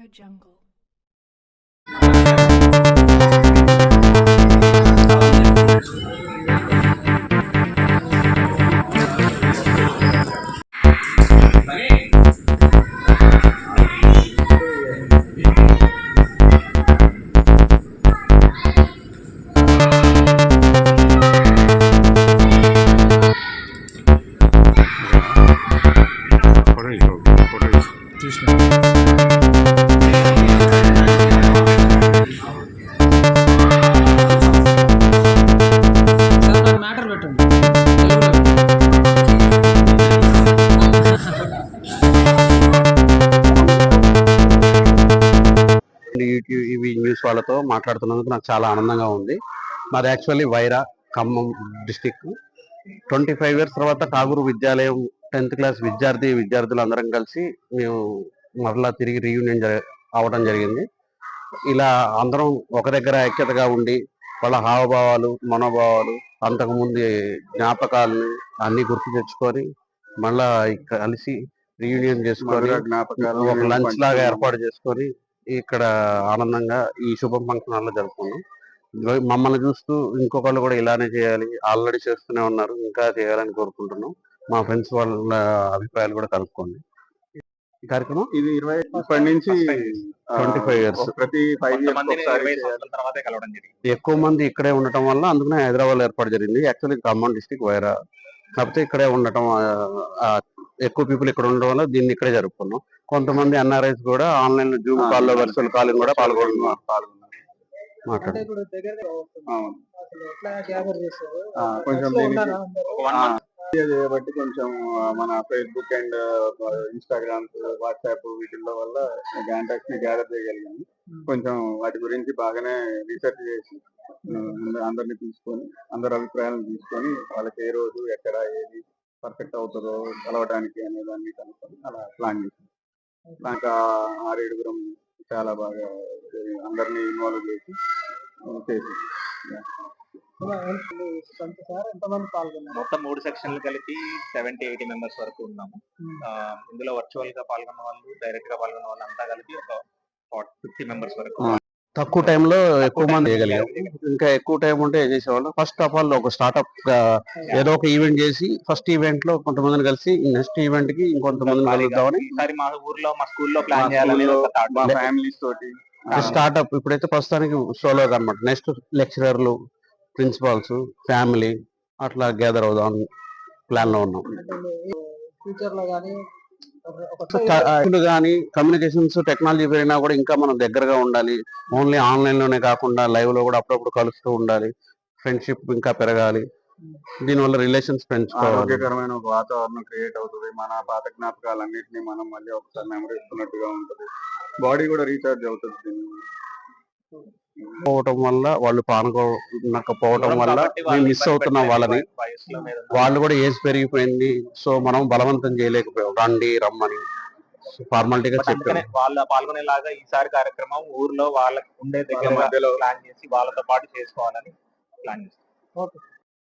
AudioJungle. ఇవి news వాళ్ళతో మాట్లాడుతున్నందుకు నాకు చాలా ఆనందంగా ఉంది. మాది actually Wyra, Khammam district. 25 years తర్వాత కాగూరు విద్యాలయం 10th క్లాస్ విద్యార్థులు అందరం కలిసి మేము మరలా తిరిగి రీయూనియన్ అవడం జరిగింది. ఇలా అందరం ఒక దగ్గర ఐక్యతగా ఉండి వాళ్ళ హావభావాలు, మనోభావాలు, అంతకుముందు జ్ఞాపకాలను అన్ని గుర్తు తెచ్చుకొని మళ్ళా కలిసి రీయూనియన్ చేసుకొని ఒక లంచ్ లాగా ఏర్పాటు చేసుకొని ఇక్కడ ఆనందంగా ఈ శుభ ఫంక్షనాల్లో జరుపుకున్నాం. మమ్మల్ని చూస్తూ ఇంకొకళ్ళు కూడా ఇలానే చేయాలి, ఆల్రెడీ చేస్తూనే ఉన్నారు, ఇంకా చేయాలని కోరుకుంటున్నాం. మా ఫ్రెండ్స్ వాళ్ళ అభిప్రాయాలు కూడా కనుక్కోండి. ఈ కార్యక్రమం ఇది ఇప్పటి నుంచి 25 years. ప్రతి 5 years ఎక్కువ మంది ఇక్కడే ఉండటం వల్ల అందుకనే హైదరాబాద్ లో ఏర్పాటు జరిగింది. యాక్చువల్లీ ఖమ్మం డిస్టిక్ వైరా, కాకపోతే ఇక్కడే ఉండటం ఎక్కువ పీపుల్ ఇక్కడ ఉండడం వల్ల దీన్ని ఇక్కడే జరుపుకున్నాం. కొంతమంది ఎన్ఆర్ఐస్ కూడా ఆన్లైన్ లో జూమ్ కాల్లో వర్చువల్ కాలింగ్ కూడా పాల్గొన్నారు. కొంచెం చేయబట్టి కొంచెం మన ఫేస్బుక్ అండ్ ఇన్స్టాగ్రామ్, వాట్సాప్ వీటిల్లో వల్ల కాంటాక్ట్స్ ని గ్యాదర్ చేయగలిగాము. కొంచెం వాటి గురించి బాగానే రీసెర్చ్ చేసి అందరిని తీసుకొని అందరి అభిప్రాయాలను తీసుకొని వాళ్ళకి ఏ రోజు ఎక్కడ ఏది పర్ఫెక్ట్ అవుతుందో కలవడానికి అనే దాన్ని కనుక్కొని అలా ప్లాన్ చేసాం. నాకు 6-7 చాలా బాగా అందరినీ ఇన్వాల్వ్ చేసి మొత్తం 3 సెక్షన్లు కలిపి 70-80 మెంబర్స్ వరకు ఉన్నాము. ఇందులో వర్చువల్ గా పాల్గొన్న వాళ్ళు, డైరెక్ట్ గా పాల్గొన్న వాళ్ళు అంతా కలిపి ఒక 50 మెంబర్స్ వరకు. తక్కువ టైంలో ఎక్కువ మంది చేయగలిగాం. ఇంకా ఎక్కువ టైం ఉంటే చేసేవాళ్ళం. ఫస్ట్ ఆఫ్ ఆల్ ఒక స్టార్ట్అప్ ఏదో ఒక ఈవెంట్ చేసి ఫస్ట్ ఈవెంట్ లో కొంతమందిని కలిసి నెక్స్ట్ ఈవెంట్ కి ఇంకొంతమందిని కలుద్దామని మా ఊర్లో మా స్కూల్లో ప్లాన్ చేయాలని మా ఫ్యామిలీస్ తోటి స్టార్ట్అప్. ఇప్పుడైతే ప్రస్తుతానికి సోలోగా అనమాట. నెక్స్ట్ లెక్చరర్లు, ప్రిన్సిపాల్స్, ఫ్యామిలీ అట్లా గ్యాదర్ అవుదాం ప్లాన్ లో ఉన్నాం. కానీ కమ్యూనికేషన్స్ టెక్నాలజీ పెరిగినా కూడా ఇంకా మనం దగ్గరగా ఉండాలి. ఓన్లీ ఆన్లైన్ లోనే కాకుండా లైవ్ లో కూడా అప్పుడప్పుడు కలుస్తూ ఉండాలి. ఫ్రెండ్షిప్ ఇంకా పెరగాలి. దీనివల్ల రిలేషన్స్ పెంచుకోవాలి. ఆరోగ్యకరమైన ఒక వాతావరణం క్రియేట్ అవుతుంది. మన పాత జ్ఞాపకాలన్నింటినీ మనం మళ్ళీ ఒకసారి నెమరేస్తున్నట్టుగా ఉంటుంది. బాడీ కూడా రీఛార్జ్ అవుతుంది. పోవటం వల్ల వాళ్ళు పాల్గొనకపోవటం వల్ల మేము మిస్ అవుతున్నాం వాళ్ళని. వాళ్ళు కూడా ఏజ్ పెరిగిపోయింది, సో మనం బలవంతం చేయలేకపోయాం రండి రమ్మని ఫార్మాలిటీగా చెప్పాం. వాళ్ళ పాల్గొనేలాగా ఈసారి కార్యక్రమం ఊర్లో వాళ్ళకి ఉండే దగ్గర ప్లాన్ చేసి వాళ్ళతో పాటు చేసుకోవాలని ప్లాన్ చేస్తాం.